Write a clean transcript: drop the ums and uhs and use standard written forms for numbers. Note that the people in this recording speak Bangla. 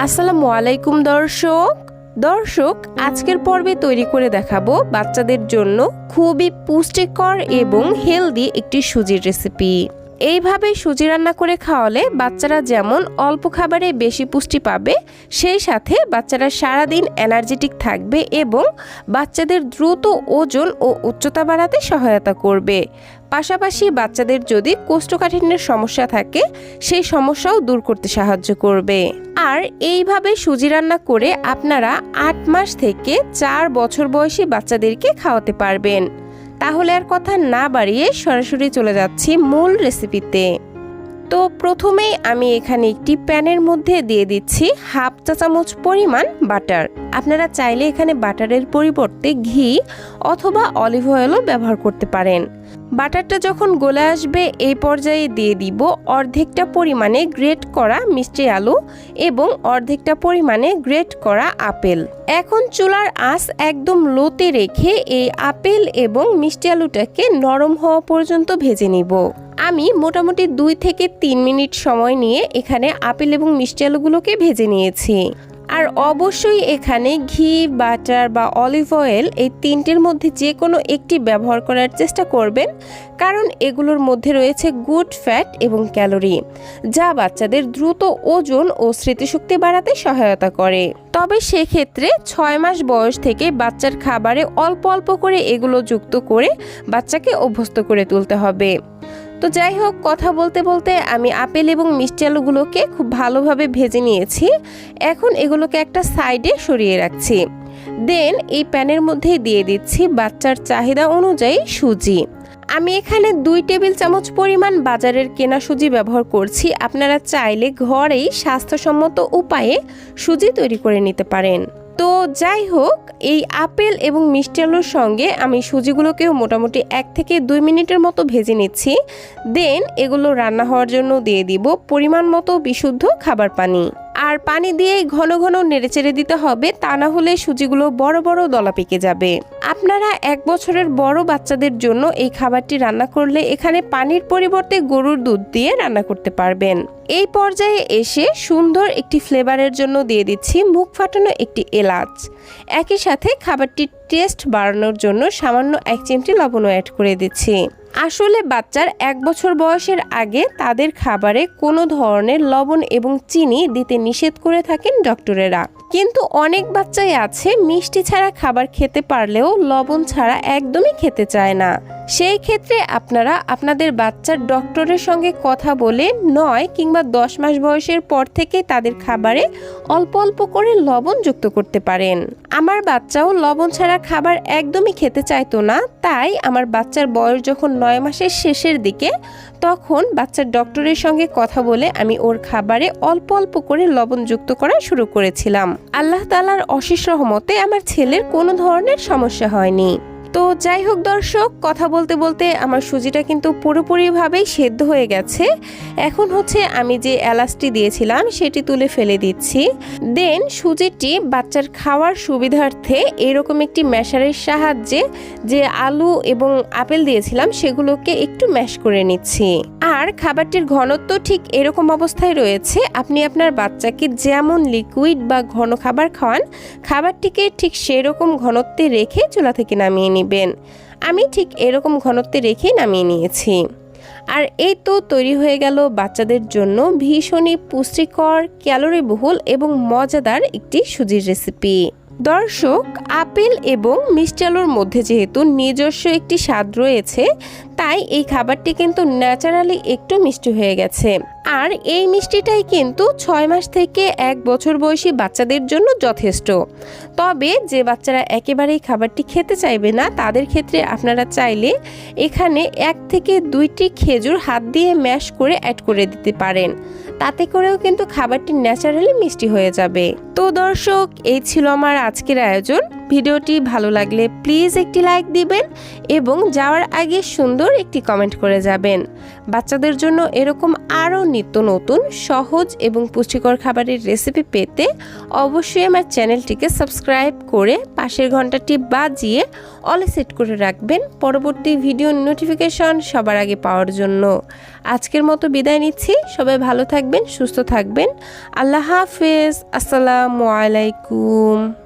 আসসালামু আলাইকুম দর্শক আজকের পর্বে তৈরি করে দেখাবো বাচ্চাদের জন্য খুবই পুষ্টিকর এবং হেলদি একটি সুজির রেসিপি। এইভাবে সুজি রান্না করে খাওয়ালে বাচ্চারা যেমন অল্প খাবারে বেশি পুষ্টি পাবে, সেই সাথে বাচ্চারা সারাদিন এনার্জেটিক থাকবে এবং বাচ্চাদের দ্রুত ওজন ও উচ্চতা বাড়াতে সহায়তা করবে। পাশাপাশি বাচ্চাদের যদি কোষ্ঠকাঠিন্যের সমস্যা থাকে সেই সমস্যাও দূর করতে সাহায্য করবে। আর এইভাবে সুজি রান্না করে আপনারা 8 মাস থেকে 4 বছর বয়সী বাচ্চাদেরকে খাওয়াতে পারবেন। তাহলে আর কথা না বাড়িয়ে সরাসরি চলে যাচ্ছি মূল রেসিপিতে। তো প্রথমেই আমি এখানে একটি প্যানের মধ্যে দিয়ে দিচ্ছি হাফ চা চামচ পরিমাণ বাটার। আপনারা চাইলে এখানে বাটারের পরিবর্তে ঘি অথবা অলিভ অয়েলও ব্যবহার করতে পারেন। বাটারটা যখন গলে আসবে এই পর্যায়ে দিয়ে দিব অর্ধেকটা পরিমাণে গ্রেট করা মিষ্টি আলু এবং অর্ধেকটা পরিমাণে গ্রেট করা আপেল। এখন চুলার আঁচ একদম লোতে রেখে এই আপেল এবং মিষ্টি আলুটাকে নরম হওয়া পর্যন্ত ভেজে নিব। আমি মোটামুটি 2 থেকে 3 মিনিট সময় নিয়ে এখানে আপেল এবং মিষ্টি আলুগুলোকে ভেজে নিয়েছি। আর অবশ্যই এখানে ঘি, বাটার বা অলিভ অয়েল এই তিনটের মধ্যে যে কোনো একটি ব্যবহার করার চেষ্টা করবেন, কারণ এগুলোর মধ্যে রয়েছে গুড ফ্যাট এবং ক্যালোরি, যা বাচ্চাদের দ্রুত ওজন ও স্মৃতিশক্তি বাড়াতে সহায়তা করে। তবে সেক্ষেত্রে 6 মাস বয়স থেকে বাচ্চার খাবারে অল্প অল্প করে এগুলো যুক্ত করে বাচ্চাকে অভ্যস্ত করে তুলতে হবে। তো যাই হোক, কথা বলতে বলতে আমি আপেল এবং মিষ্টি আলুগুলোকে খুব ভালোভাবে ভেজে নিয়েছি। এখন এগুলোকে একটা সাইডে সরিয়ে রাখছি। দেন এই প্যানের মধ্যে দিয়ে দিচ্ছি বাচ্চার চাহিদা অনুযায়ী সুজি। আমি এখানে 2 টেবিল চামচ পরিমাণ বাজারের কেনা সুজি ব্যবহার করছি। আপনারা চাইলে ঘরেই স্বাস্থ্যসম্মত উপায়ে সুজি তৈরি করে নিতে পারেন। তো যাই হোক, এই আপেল এবং মিষ্টি আলুর সঙ্গে আমি সুজিগুলোকেও মোটামুটি 1 থেকে 2 মিনিটের মতো ভেজে নিচ্ছি। দেন এগুলো রান্না হওয়ার জন্য দিয়ে দিব পরিমাণ মতো বিশুদ্ধ খাবার পানি। আর পানি দিয়ে ঘন ঘন নেড়েচেড়ে দিতে হবে, তা না হলে সুজিগুলো বড় বড় দলা পেকে যাবে। আপনারা 1 বছরের বড় বাচ্চাদের জন্য এই খাবারটি রান্না করলে এখানে পানির পরিবর্তে গরুর দুধ দিয়ে রান্না করতে পারবেন। এই পর্যায়ে এসে সুন্দর একটি ফ্লেভারের জন্য দিয়ে দিচ্ছি মুখ ফাটানো একটি এলাচ। একই সাথে খাবারটির টেস্ট বাড়ানোর জন্য সামান্য 1 চিমটি লবণও অ্যাড করে দিচ্ছি। আসলে বাচ্চার 1 বছর বয়সের আগে তাদের খাবারে কোনো ধরনের লবণ এবং চিনি দিতে নিষেধ করে থাকেন ডক্টরেরা। কিন্তু অনেক বাচ্চাই আছে মিষ্টি ছাড়া খাবার খেতে পারলেও লবণ ছাড়া একদমই খেতে চায় না। সেই ক্ষেত্রে আপনারা আপনাদের বাচ্চার ডক্টরের সঙ্গে কথা বলে 9 কিংবা 10 মাস বয়সের পর থেকে তাদের খাবারে অল্প অল্প করে লবণ যুক্ত করতে পারেন। আমার বাচ্চাও লবণ ছাড়া খাবার একদমই খেতে চাইতো না, তাই আমার বাচ্চার বয়স যখন 9 মাসের শেষের দিকে, তখন বাচ্চার ডক্টরের সঙ্গে কথা বলে আমি ওর খাবারে অল্প অল্প করে লবণ যুক্ত করা শুরু করেছিলাম। আল্লাহ তাআলার অশেষ রহমতে আমার ছেলের কোনো ধরনের সমস্যা হয়নি। তো যাই হোক দর্শক, কথা বলতে বলতে আমার সুজিটা কিন্তু পুরোপুরিভাবেই সেদ্ধ হয়ে গেছে। এখন হচ্ছে আমি যে এলাচটি দিয়েছিলাম সেটি তুলে ফেলে দিচ্ছি। দেন সুজিটি বাচ্চার খাওয়ার সুবিধার্থে এরকম একটি ম্যাশারের সাহায্যে যে আলু এবং আপেল দিয়েছিলাম সেগুলোকে একটু ম্যাশ করে নিচ্ছি। আর খাবারটির ঘনত্ব ঠিক এরকম অবস্থায় রয়েছে। আপনি আপনার বাচ্চাকে যেমন লিকুইড বা ঘন খাবার খাওয়ান, খাবারটিকে ঠিক সেরকম ঘনত্বে রেখে চুলা থেকে নামিয়ে নিন। আমি ঠিক এরকম ঘনত্বে রেখে নামিয়ে নিয়েছি। আর এই তো তৈরি হয়ে গেল বাচ্চাদের জন্য ভীষণই পুষ্টিকর, ক্যালোরিবহুল এবং মজাদার একটি সুজির রেসিপি। দর্শক, আপেল এবং মিষ্টি আলুর মধ্যে যেহেতু নিজস্ব একটি স্বাদ রয়েছে, তাই এই খাবারটি কিন্তু ন্যাচারালি একটু মিষ্টি হয়ে গেছে। আর এই মিষ্টিটাই কিন্তু 6 মাস থেকে 1 বছর বয়সী বাচ্চাদের জন্য যথেষ্ট। তবে যে বাচ্চারা একেবারেই খাবারটি খেতে চাইবে না, তাদের ক্ষেত্রে আপনারা চাইলে এখানে 1 থেকে 2টি খেজুর হাত দিয়ে ম্যাশ করে অ্যাড করে দিতে পারেন। তাতে করেও কিন্তু খাবারটি ন্যাচারালি মিষ্টি হয়ে যাবে। তো দর্শক, এই ছিল আমার আজকের আয়োজন। ভিডিওটি ভালো লাগলে প্লিজ একটি লাইক দিবেন এবং যাওয়ার আগে সুন্দর একটি কমেন্ট করে যাবেন। বাচ্চাদের জন্য এরকম আরও নিত্য নতুন সহজ এবং পুষ্টিকর খাবারের রেসিপি পেতে অবশ্যই আমার চ্যানেলটিকে সাবস্ক্রাইব করে পাশের ঘন্টাটি বাজিয়ে অলে সেট করে রাখবেন পরবর্তী ভিডিও নোটিফিকেশন সবার আগে পাওয়ার জন্য। আজকের মতো বিদায় নিচ্ছি। সবাই ভালো থাকবেন, সুস্থ থাকবেন। আল্লাহ হাফেজ। আসসালামু আলাইকুম।